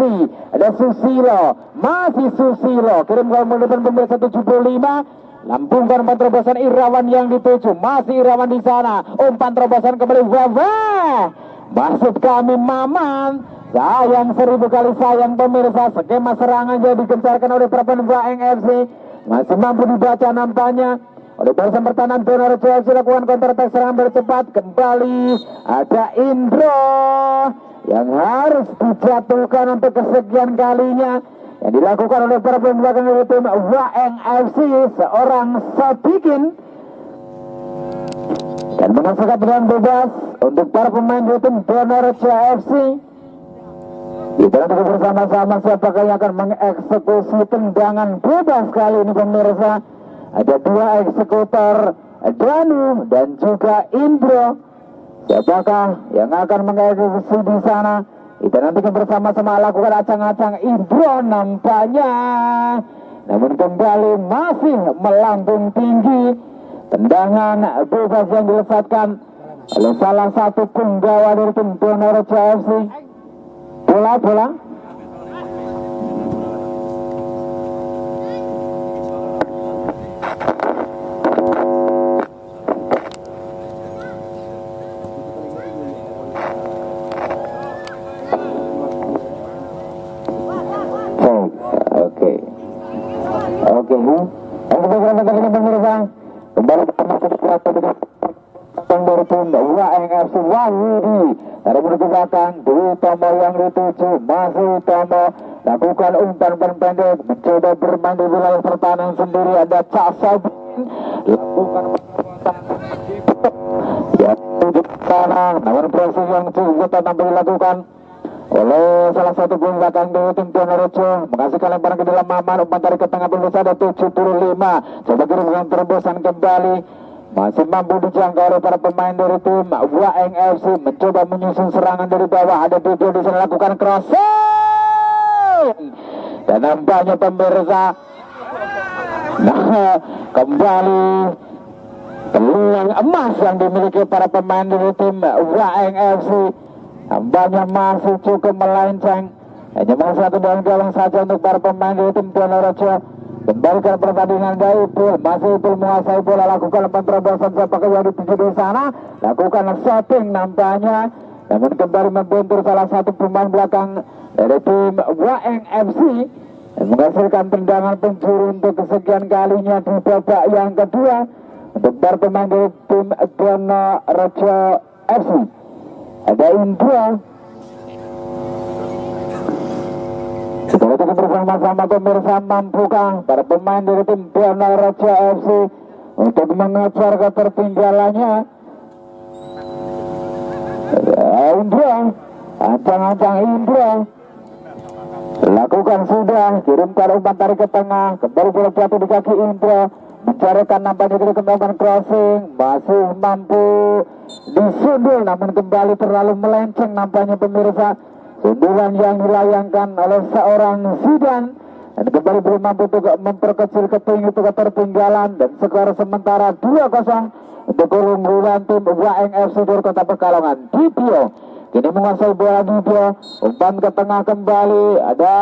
Ada Susilo, masih Susilo, kirim gol depan pemirsa 75. Lambungkan umpan terobosan Irawan yang dituju, masih Irawan di sana. Umpan terobosan kembali Wewe. Maksud kami Maman. Sayang, 1000 kali sayang pemirsa. Skema serangan jadi digencarkan oleh para pemain Waeng FC. Masih mampu dibaca nampaknya oleh barisan pertahanan Donorejo FC. Lakukan counter attack serangan bercepat. Kembali ada Indro yang harus dijatuhkan untuk kesekian kalinya, yang dilakukan oleh para pemain belakang dari tim Waeng FC, seorang Sadikin. Dan menghasilkan tendangan bebas untuk para pemain dari tim Donorejo FC. Kita nanti bersama-sama siapakah yang akan mengeksekusi tendangan bebas kali ini pemirsa. Ada 2 eksekutor, Danu dan juga Indro. Siapakah yang akan mengeksekusi di sana? Kita nantikan bersama-sama lakukan acang-acang Indro nampaknya. Namun kembali masih melambung tinggi. Tendangan bebas yang dilesatkan oleh salah satu penggawa dari tim Donorejo FC. Bola. Oke, pemirsa, kembali dari tim Waeng FC Wahidi dari menuju belakang Dwi Tomo yang dituju masih Tomo lakukan umpan pendek mencoba bermain di wilayah pertahanan sendiri. Ada Cak Sabin lakukan ya tuju sana, namun proses yang cukup tetap dilakukan oleh salah satu pemain belakang di tim Donorejo. Menghasilkan lemparan ke dalam Maman, umpan tarik ke tengah pemirsa. Ada 75, coba kirim dengan terobosan kembali, masih mampu dijangkau oleh para pemain dari tim Waeng FC. Mencoba menyusun serangan dari bawah. Ada Dido di sana lakukan crossing dan nampaknya pemirsa, nah kembali peluang emas yang dimiliki para pemain dari tim Waeng FC. Nampaknya masih cukup melenceng. Hanya satu dalam gawang saja untuk para pemain dari tim Donorejo. Kembalikan pertandingan dari Ipul. Masih Ipul menguasai bola. Lakukan umpan terobosan siapakah yang dituju di sana. Lakukan shooting nampaknya. Namun kembali membentur salah satu pemain belakang dari tim Waeng FC. Dan menghasilkan tendangan penjuru untuk kesekian kalinya di babak yang kedua. Untuk para pemain dari tim Donorejo FC. Ada Indro. Setelah itu bersama-sama pemirsa, mampukah para pemain dari tim Donorejo FC untuk mengejar ketertinggalannya? Indro, ancang-ancang Indro lakukan sudah, kirimkan umpan tarik ke tengah, kembali bola jatuh di kaki Indro, mencarikan nampaknya dari kemampuan crossing, masih mampu disundul, namun kembali terlalu melenceng nampaknya pemirsa. Sundulan yang dilayangkan oleh seorang Zidan dan kembali belum mampu untuk memperkecil ketertinggalan dan skor sementara 2-0 untuk keunggulan tim Waeng FC dari Kota Pekalongan. Dibio kini menguasai bola. Dibio umpan ke tengah kembali, ada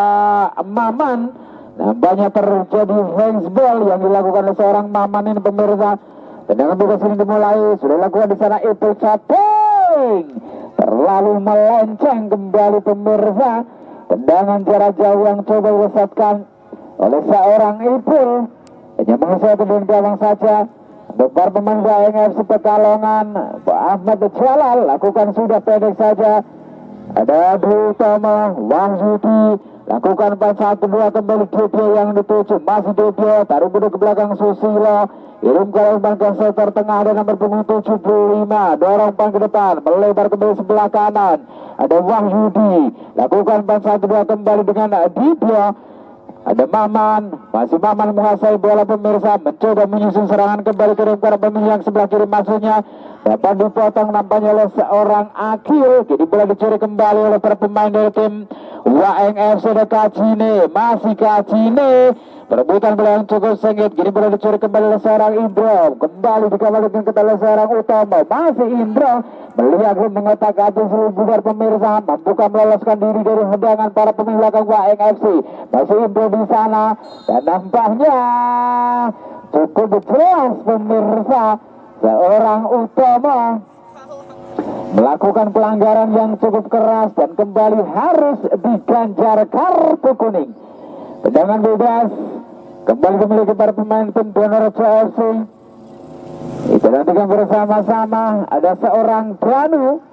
Maman. Nampaknya terjadi handsball yang dilakukan oleh seorang Maman ini pemirsa. Tendangan bebas ini dimulai, sudah dilakukan di sana Ipul Caping. Terlalu melenceng kembali pemirsa. Tendangan jarak jauh yang coba dilesatkan oleh seorang Ipul. Hanya menguasai dengan gawang saja. Untuk para pemain Waeng FC Pekalongan, Ahmad Jalal lakukan sudah pendek saja. Ada Dwi Tomo, Wahyudi lakukan 4-1-2 kembali Debio yang dituju, masih Debio taruh bodoh ke belakang Susilo, kirim ke umpan ke sektor tengah. Ada nomor punggung 75, dorong umpan ke depan, melebar kembali sebelah kanan. Ada Wahyudi lakukan 4-1-2 kembali dengan Debio. Ada Maman, masih Maman menguasai bola pemirsa, mencoba menyusun serangan kembali ke para pemilih yang sebelah kiri maksudnya. Dapat dipotong nampaknya oleh seorang Akil. Jadi bola dicuri kembali oleh para pemain dari tim Waeng FC. Ada Kacine, masih Kacine. Perebutan bola yang cukup sengit. Jadi bola dicuri kembali oleh seorang Indro. Kembali dikembalikan ke oleh seorang Utomo. Masih Indro melihat mengotak atas seluruh bubar pemirsa, mampukah meloloskan diri dari hendangan para pemain belakang Waeng FC. Masih Indro di sana dan nampaknya cukup jelas pemirsa, seorang Utomo melakukan pelanggaran yang cukup keras dan kembali harus diganjar kartu kuning. Tendangan bebas kembali dimiliki para pemain tim Donorejo FC. Kita nantikan bersama-sama. Ada seorang Danu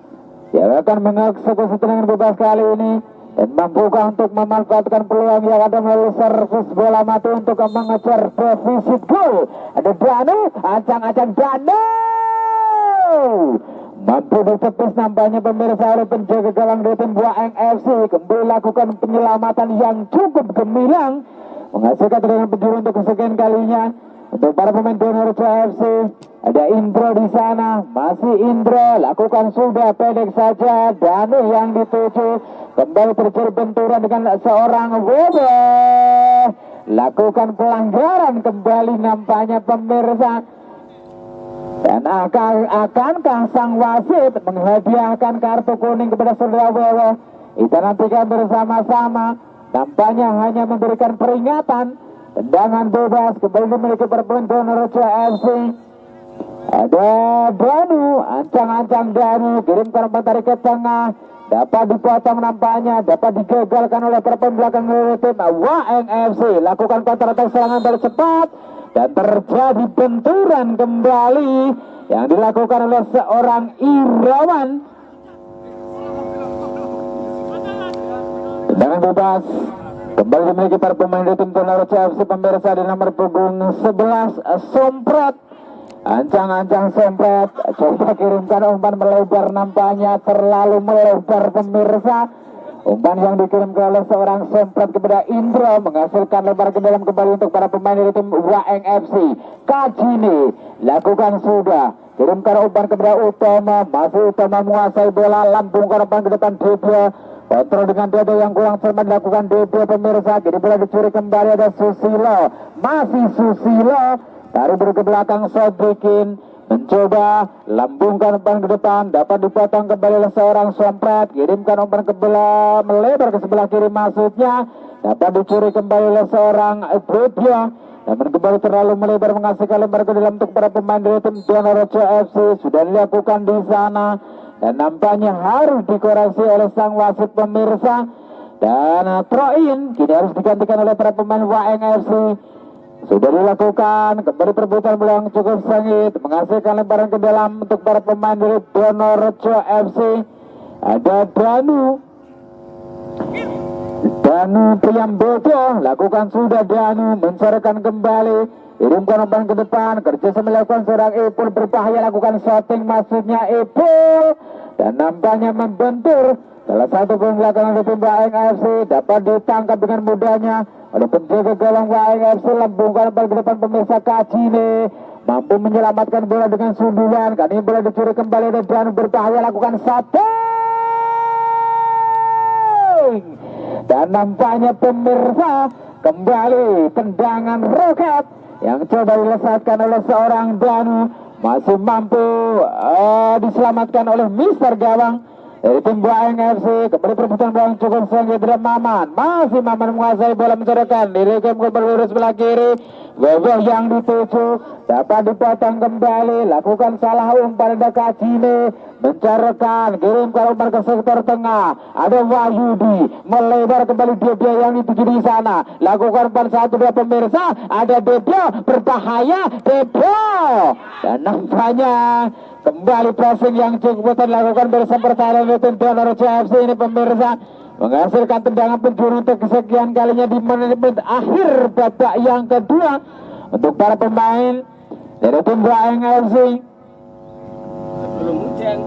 yang akan mengeksekusi tendangan bebas kali ini dan mampukah untuk memanfaatkan peluang yang ada melalui servis bola mati untuk mengejar defisit gol. Ada Danu, ancang-ancang Danu mampu ditepis nampaknya pemirsa oleh penjaga gawang dari tim Waeng FC. Kembali lakukan penyelamatan yang cukup gemilang, menghasilkan tendangan penjuru untuk kesekian kalinya untuk para pemain Donorejo FC. Ada Indro di sana, masih Indro, lakukan sudah pendek saja. Danu yang dituju, kembali terjadi benturan dengan seorang Webe. Lakukan pelanggaran kembali nampaknya pemirsa. Dan akankah sang wasit menghadiahkan kartu kuning kepada saudara Wewe? Kita nantikan bersama-sama. Nampaknya hanya memberikan peringatan. Tendangan bebas kembali dimiliki perempuan Donorejo FC. Ada Danu, ancang-ancang Danu, kirimkan umpan tarik ke tengah. Dapat dipotong nampaknya, dapat digagalkan oleh perempuan belakang dari tim Waeng FC. Lakukan counter attack serangan balik cepat. Dan terjadi benturan kembali yang dilakukan oleh seorang Irawan. Tendangan bebas kembali dimiliki para pemain dari tim Donorejo FC pemirsa di nomor punggung 11 Sompret. Ancang-ancang Sompret, coba kirimkan umpan melebar, nampaknya terlalu melebar pemirsa. Umpan yang dikirimkan oleh seorang Sompret kepada Indro menghasilkan lebar ke dalam kembali untuk para pemain dari tim Waeng FC. Kajini lakukan sudah, kirimkan umpan kepada Utama, masih Utama menguasai bola, lambungkan umpan ke depan Debio. Kontrol dengan Dede yang kurang cermat dilakukan Dede pemirsa. Kini bola dicuri kembali, ada Susilo, masih Susilo. Tarik ke belakang Sodikin, mencoba lambungkan umpan ke depan, dapat dipotong kembali oleh seorang Sompret. Kirimkan umpan ke belah, melebar ke sebelah kiri maksudnya, dapat dicuri kembali oleh seorang Debio. Namun kembali terlalu melebar, menghasilkan lebar ke dalam untuk para pemain dari tim Donorejo FC. Sudah dilakukan di sana dan nampaknya harus dikoreksi oleh sang wasit pemirsa. Dan throw-in kini harus digantikan oleh para pemain Waeng FC. Sudah dilakukan, kembali perebutan bola yang cukup sengit, menghasilkan lebaran ke dalam untuk para pemain dari Donorejo FC. Ada Danu Priambodo, lakukan sudah Danu, mencorekan kembali, kirimkan umpan ke depan, kerja melakukan seorang Ipul berbahaya, lakukan shooting maksudnya Ipul, dan nampaknya membentur salah satu pemain belakang dari tim Waeng FC. Dapat ditangkap dengan mudahnya oleh penjaga gawang Waeng FC. Lambungkan umpan ke depan pemirsa. Kajine mampu menyelamatkan bola dengan sundulan. Kali ini bola dicuri kembali oleh Danu berbahaya, lakukan shooting. Dan nampaknya pemirsa kembali tendangan roket yang coba dilesatkan oleh seorang Danu. Masih mampu diselamatkan oleh Mister Gawang dari tim Waeng FC. Kembali perebutan bola yang cukup sengit dari Maman. Masih Maman menguasai bola, mencorekan direkam ke peluru sebelah kiri. Wewe yang dituju, dapat dipotong kembali, lakukan salah umpan ada Kajine, mencorekan, kirimkan umpan ke sektor tengah. Ada Wahyudi, melebar kembali dia yang dituju di sana. Lakukan umpan satu dua pemirsa. Ada Debio berbahaya, Debio. Dan nampaknya kembali pressing yang cukup dilakukan bersama pertahanan tim Donorejo FC ini pemirsa, menghasilkan tendangan penjuru untuk kesekian kalinya di menit akhir babak yang kedua untuk para pemain dari tim Waeng FC. Belum hujan.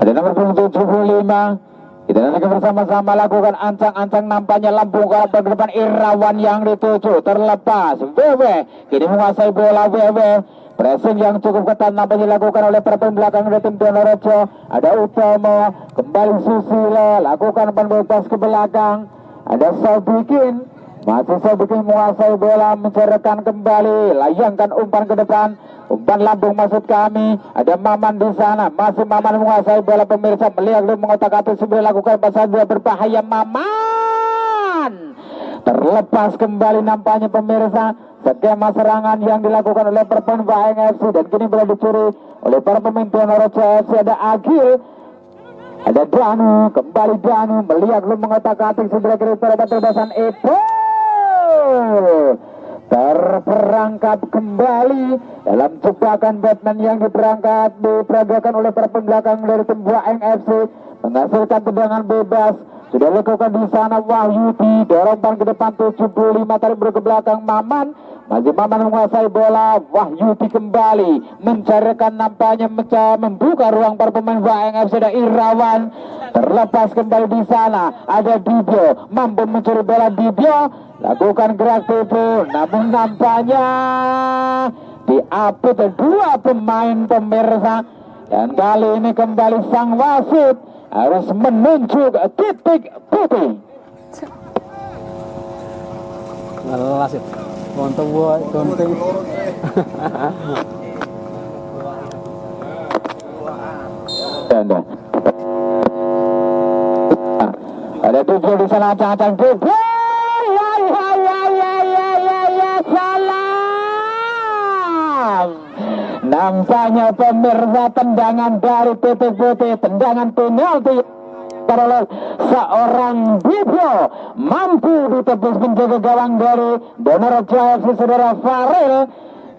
Ada nomor 75. Kita nanti bersama-sama lakukan ancang-ancang, nampaknya lambung ke depan Irawan yang dituju, terlepas Wewe, kini menguasai bola Wewe. Pressing yang cukup ketat nampaknya dilakukan oleh para pemain belakang dari tim Donorejo. Ada Utomo, kembali Susilo, lakukan umpan bebas ke belakang. Ada Sobikin, masih Sobikin menguasai bola, mencorekan kembali, layangkan umpan ke depan. Umpan lambung maksud kami. Ada Maman di sana, masih Maman menguasai bola pemirsa, melihat mengotak-atik sebelum lakukan pasal dua berbahaya. Maman terlepas kembali nampaknya pemirsa. Skema serangan yang dilakukan oleh perempuan Waeng FC dan kini bola dicuri oleh para pemain Donorejo FC. Ada Agil, ada Danu, kembali Danu melihat mengotak-atik sebelah kiri pada tebasan Epo. Terperangkap kembali dalam jebakan Batman yang diperagakan oleh para pembelakang dari tim Waeng FC, menghasilkan tendangan bebas. Sudah dilakukan di sana Wahyudi, dorong ke depan 75, tarik ke belakang Maman. Masih Maman menguasai bola, Wahyudi kembali mencarikan, nampaknya membuka ruang para pemain Waeng FC. Dan Irawan terlepas kembali di sana. Ada Dibio, mampu mencuri bola. Dibio lakukan gerak tipu, namun nampaknya diapit dua pemain pemirsa. Dan kali ini kembali sang wasit harus menunjuk titik putih. Ngalas itu. Untuk buat gunting. Dan ada tujuh di sana, acang-acang tujuh. Salam. Nampaknya pemirsa tendangan dari titik putih, tendangan penalti oleh seorang Bibio mampu ditepis menjaga gawang dari Donorejo FC saudara Faril.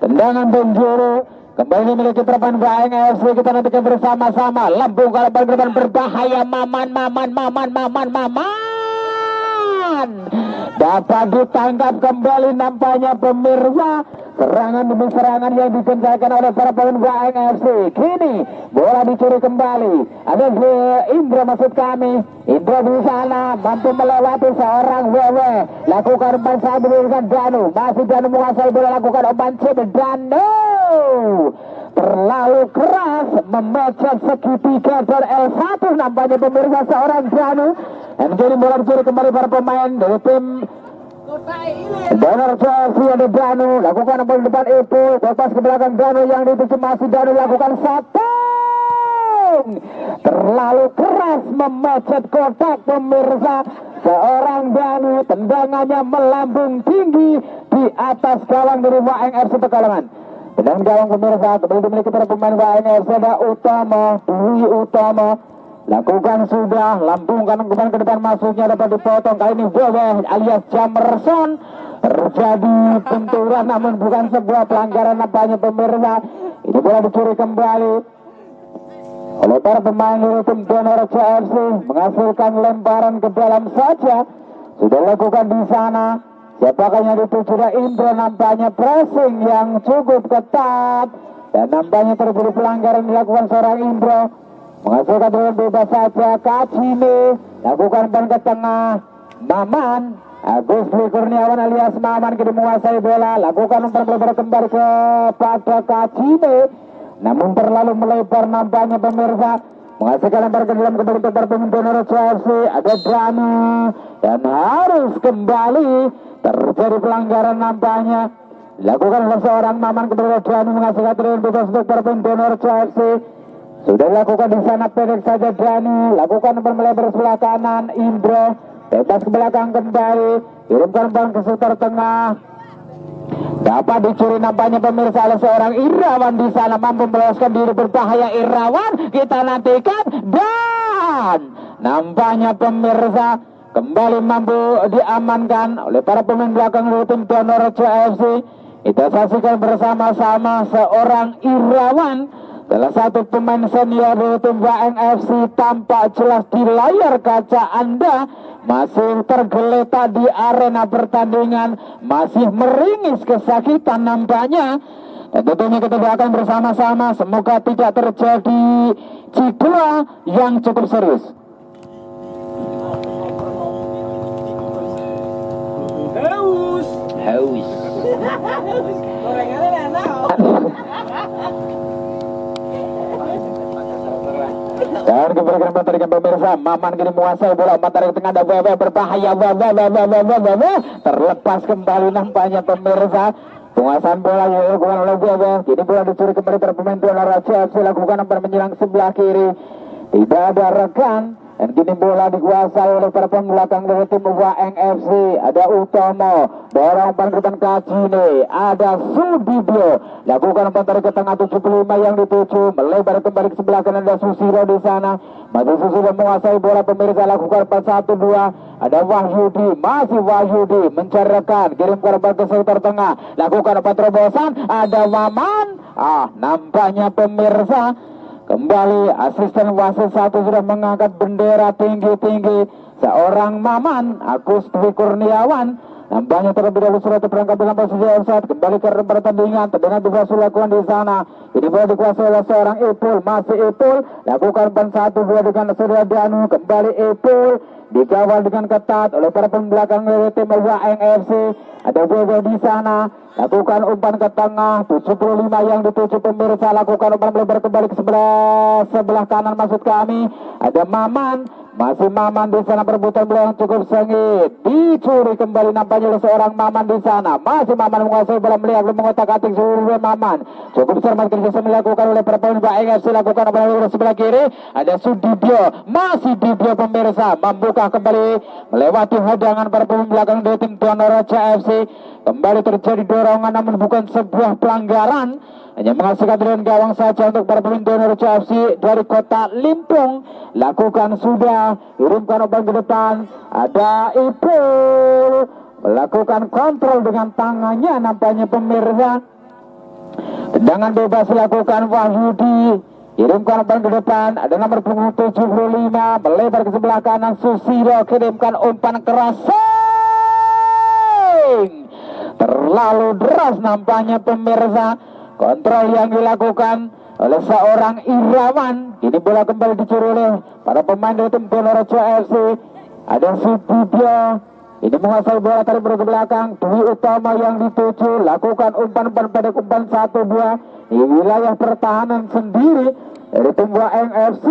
Tendangan penjuru kembali memiliki terpan Baeng FC. Kita nantikan bersama-sama. Lambung kalau paling depan berbahaya. Maman dapat ditangkap kembali nampaknya pemirsa. Serangan demi serangan yang dikencangkan oleh para pemain Baeng FC. Kini bola dicuri kembali. Ada Indra maksud kami. Indra di sana mampu melewati seorang Wewe. Lakukan umpan saat dengan Danu. Masih Danu menguasai bola, lakukan umpan Danu. Terlalu keras memecet segitiga dan L1 nampaknya pemirsa seorang Danu. Dan kini bola dicuri kembali para pemain dari tim Donorejo FC. Ada Danu, lakukan umpan depan Ipul, lepas ke belakang Danu yang dituju masih Danu, lakukan satu. Terlalu keras memecet kotak pemirsa seorang Danu. Tendangannya melambung tinggi di atas gawang dari Waeng FC Pekalongan. Dan gawang pemirsa kembali dimiliki para pemain Waeng FC. Ada Utama, Dwi Utama, lakukan sudah, lambungkan umpan ke depan, masuknya dapat dipotong. Kali ini Wewe alias Jamerson. Terjadi benturan namun bukan sebuah pelanggaran nampaknya pemirsa. Ini bola dicuri kembali oleh para pemain dari tim Donorejo FC, menghasilkan lemparan ke dalam saja. Sudah lakukan di sana. Siapakah yang dituju? Indra, nampaknya pressing yang cukup ketat dan nampaknya terjadi pelanggaran dilakukan seorang Indra. Menghasilkan dengan bebas saja. Kacine lakukan ban ke tengah. Maman Agus Dwi Kurniawan alias Maman kini menguasai bola. Lakukan umpan melebar kembali kepada Kacine, namun terlalu melebar nampaknya pemirsa. Menghasilkan lempar ke dalam kembali ke pemain Donorejo FC. Ada Danu dan harus kembali terjadi pelanggaran nampaknya dilakukan oleh seorang Maman kepada Danu. Menghasilkan dengan bebas untuk pemain Donorejo FC. Sudah dilakukan di sana pendek saja Danu. Lakukan umpan melebar sebelah kanan Indro. Bebas ke belakang kembali. Kirimkan umpan ke sekitar tengah. Dapat dicuri nampaknya pemirsa oleh seorang Irawan di sana, mampu meloloskan diri, berbahaya Irawan. Kita nantikan dan nampaknya pemirsa kembali mampu diamankan oleh para pemain belakang dari tim Donorejo FC. Kita saksikan bersama-sama seorang Irawan, salah satu pemain senior dari tim Waeng FC, tampak jelas di layar kaca Anda. Masih tergeletak di arena pertandingan, masih meringis kesakitan nampaknya. Dan tentunya kita doakan bersama-sama semoga tidak terjadi cedera yang cukup serius. Haus. Dan keberikan tarikan pemirsa, Maman kini menguasai bola, umpan tarik tengah, ada Wewe berbahaya, Wewe terlepas kembali nampaknya pemirsa. Penguasaan bola yang dilakukan oleh Wewe. Kini bola dicuri kembali para pemain Donorejo FC, lakukan umpan menyerang sebelah kiri. Tidak ada rekan. Dan kini bola dikuasai oleh para pemain belakang dari tim Waeng FC. Ada Utomo, dorong umpan ke depan Kacine. Ada Sudibyo, lakukan umpan tarik ke tengah 75 yang dituju, melebar kembali ke sebelah kanan. Ada Susilo di sana, masih Susilo menguasai bola pemirsa, lakukan umpan 1-2. Ada Wahyudi, masih Wahyudi mencari rekan, kirim ke umpan ke sekitar tengah, lakukan umpan terobosan. Ada Maman, nampaknya pemirsa kembali asisten wasit satu sudah mengangkat bendera tinggi-tinggi. Seorang Maman, Agus Dwi Kurniawan, nampaknya terlebih dahulu sudah terperangkap dalam posisi offside. Kembali ke pertandingan, tendangan bisa dilakukan di sana. Ini bola dikuasai oleh seorang Ipul, masih Ipul, lakukan ban 1-2 dengan saudara Danu. Kembali Ipul, dikawal dengan ketat oleh para pembelakang dari tim Waeng FC. Ada Wewe di sana, lakukan umpan ke tengah, 75 yang dituju pemirsa, lakukan umpan melebar kembali ke sebelah kanan maksud kami. Ada Maman, masih Maman di sana perebutan bola yang cukup sengit, dicuri kembali nampaknya oleh seorang Maman di sana. Masih Maman menguasai bola, melihat mengotak-atik seluruh Maman. Cukup cermat kerjasama dilakukan oleh para pemain Bang FC, lakukan umpan bola sebelah kiri. Ada Sudibyo, masih Dibyo pemirsa, membuka kembali melewati hadangan para pemain belakang dari tim Tuan Raja FC. Kembali terjadi dorongan namun bukan sebuah pelanggaran, hanya menghasilkan dengan gawang saja untuk para pemain Donor FC dari kota Limpung. Lakukan sudah, kirimkan umpan ke depan. Ada Ipul melakukan kontrol dengan tangannya nampaknya pemirsa. Tendangan bebas dilakukan Wahyudi, kirimkan umpan ke depan. Ada nomor punggung 75 melebar ke sebelah kanan. Susilo kirimkan umpan keras. Terlalu deras nampaknya pemirsa kontrol yang dilakukan oleh seorang Irawan. Ini bola kembali dicuri oleh para pemain dari tim Donorojo FC. Ada Sudibyo, ini menguasai bola, tarik ke belakang. Dwi Utama yang dituju, lakukan umpan-umpan pada umpan 1-2 di wilayah pertahanan sendiri dari tim Waeng FC.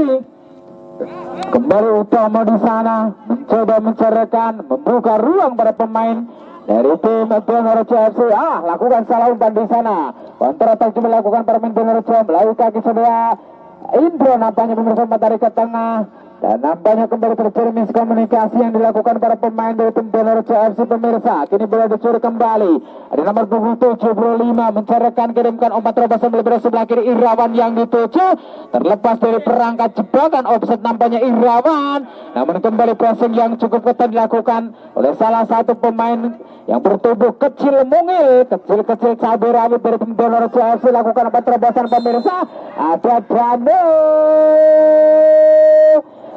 Kembali Utama di sana mencoba mencerahkan, membuka ruang pada pemain dari tim Donorojo FC. Lakukan salah umpan di sana. Counter attack coba lakukan pemain Donorojo melalui kaki sebelah Indro, nampaknya pemirsa tarik ke tengah. Dan nampaknya kembali terjadi miskomunikasi yang dilakukan para pemain dari tim Donorojo FC pemirsa. Kini bola dicuri kembali. Ada nomor punggung 75 mencerahkan, kirimkan umpan terobosan melebar sebelah kiri. Irawan yang dituju, terlepas dari perangkat jebakan offset nampaknya Irawan. Namun kembali pressing yang cukup ketat dilakukan oleh salah satu pemain yang bertubuh kecil mungil, kecil-kecil cabai rawit dari tim Donorojo FC. Lakukan umpan terobosan pemirsa. Ada Dano.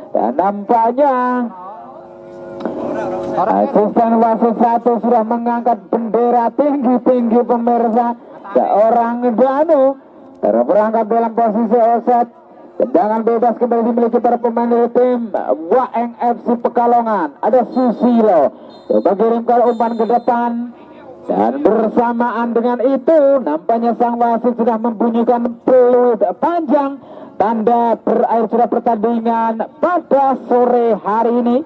Dan nampaknya asisten wasit 1 sudah mengangkat bendera tinggi-tinggi pemirsa. Seorang Danu terperangkap dalam posisi offset. Tendangan bebas kembali dimiliki para pemain dari tim Waeng FC Pekalongan. Ada Susilo, coba kirimkan umpan ke depan. Dan bersamaan dengan itu nampaknya sang wasit sudah membunyikan peluit panjang, tanda berakhir sudah pertandingan pada sore hari ini.